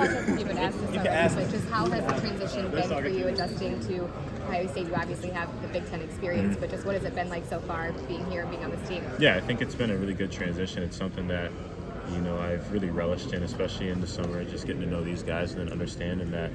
apologize if you've been asked this already, but just how has the transition been for you adjusting to Ohio State? You obviously have the Big Ten experience, but just what has it been like so far being here and being on this team? Yeah, I think it's been a really good transition. It's something that, I've really relished in, especially in the summer, just getting to know these guys and then understanding that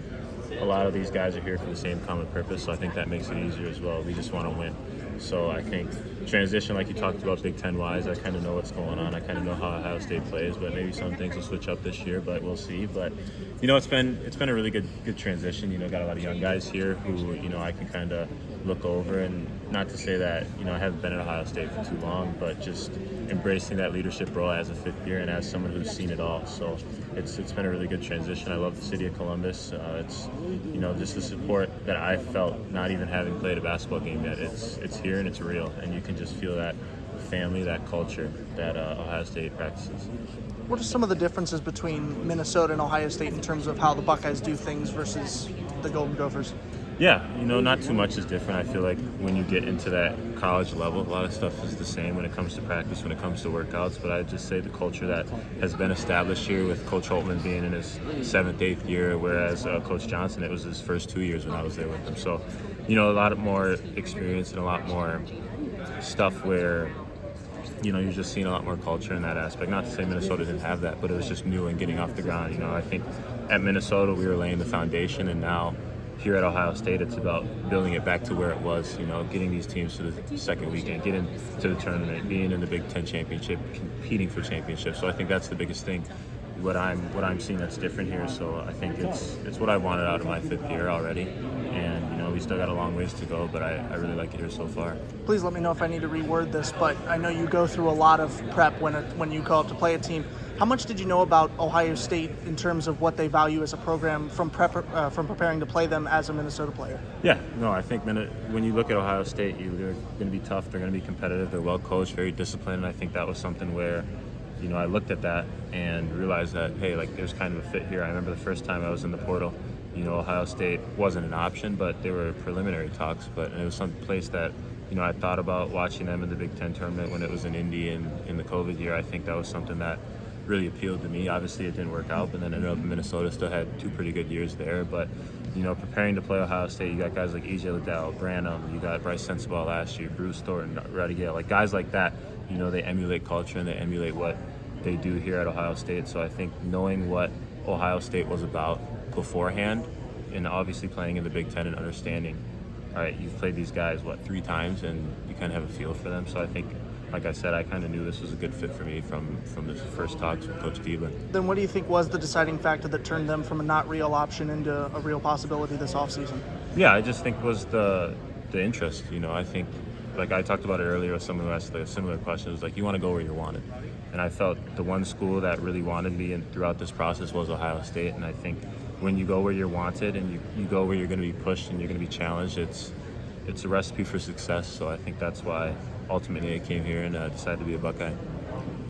a lot of these guys are here for the same common purpose, so I think that makes it easier as well. We just want to win. So I think transition, like you talked about Big Ten-wise, I kind of know what's going on. I kind of know how Ohio State plays, but maybe some things will switch up this year, but we'll see. But, it's been a really good transition. Got a lot of young guys here who, I can kind of look over, and not to say that, I haven't been at Ohio State for too long, but just embracing that leadership role as a fifth year and as someone who's seen it all. So it's been a really good transition. I love the city of Columbus. It's, just the support that I felt not even having played a basketball game yet. It's here and it's real, and you can just feel that family, that culture that Ohio State practices. What are some of the differences between Minnesota and Ohio State in terms of how the Buckeyes do things versus the Golden Gophers? Yeah, not too much is different. I feel like when you get into that college level, a lot of stuff is the same when it comes to practice, when it comes to workouts. But I'd just say the culture that has been established here with Coach Holtman being in his 7th, 8th year, whereas Coach Johnson, it was his first 2 years when I was there with him. So, a lot more experience and a lot more stuff where, you're just seeing a lot more culture in that aspect. Not to say Minnesota didn't have that, but it was just new and getting off the ground. I think at Minnesota we were laying the foundation, and now here at Ohio State, it's about building it back to where it was, getting these teams to the second weekend, getting to the tournament, being in the Big Ten championship, competing for championships. So I think that's the biggest thing, what I'm seeing that's different here. So I think it's what I wanted out of my 5th year already. And, we still got a long ways to go, but I really like it here so far. Please let me know if I need to reword this, but I know you go through a lot of prep when you go up to play a team. How much did you know about Ohio State in terms of what they value as a program from preparing to play them as a Minnesota player? Yeah, no, I think when you look at Ohio State, they're going to be tough, they're going to be competitive, they're well coached, very disciplined, and I think that was something where, I looked at that and realized that, hey, there's kind of a fit here. I remember the first time I was in the portal, Ohio State wasn't an option, but they were preliminary talks, but it was some place that, I thought about watching them in the Big Ten tournament when it was in Indy and in the COVID year. I think that was something that really appealed to me. Obviously, it didn't work out, but then ended up in Minnesota. Still had 2 pretty good years there. But, preparing to play Ohio State, you got guys like E.J. Liddell, Branham, you got Bryce Sensabaugh last year, Bruce Thornton, Roddy Gale. Guys like that, they emulate culture and they emulate what they do here at Ohio State. So I think knowing what Ohio State was about beforehand, and obviously playing in the Big Ten and understanding, all right, you've played these guys, 3 times, and you kind of have a feel for them. So I think, like I said, I kind of knew this was a good fit for me from the first talks with Coach Diebler. Then what do you think was the deciding factor that turned them from a not real option into a real possibility this offseason? Yeah, I just think was the interest. I think, like I talked about it earlier with someone who asked a similar question, it was you want to go where you're wanted. And I felt the one school that really wanted me and throughout this process was Ohio State. And I think when you go where you're wanted and you go where you're going to be pushed and you're going to be challenged, it's a recipe for success. So I think that's why ultimately I came here and decided to be a Buckeye.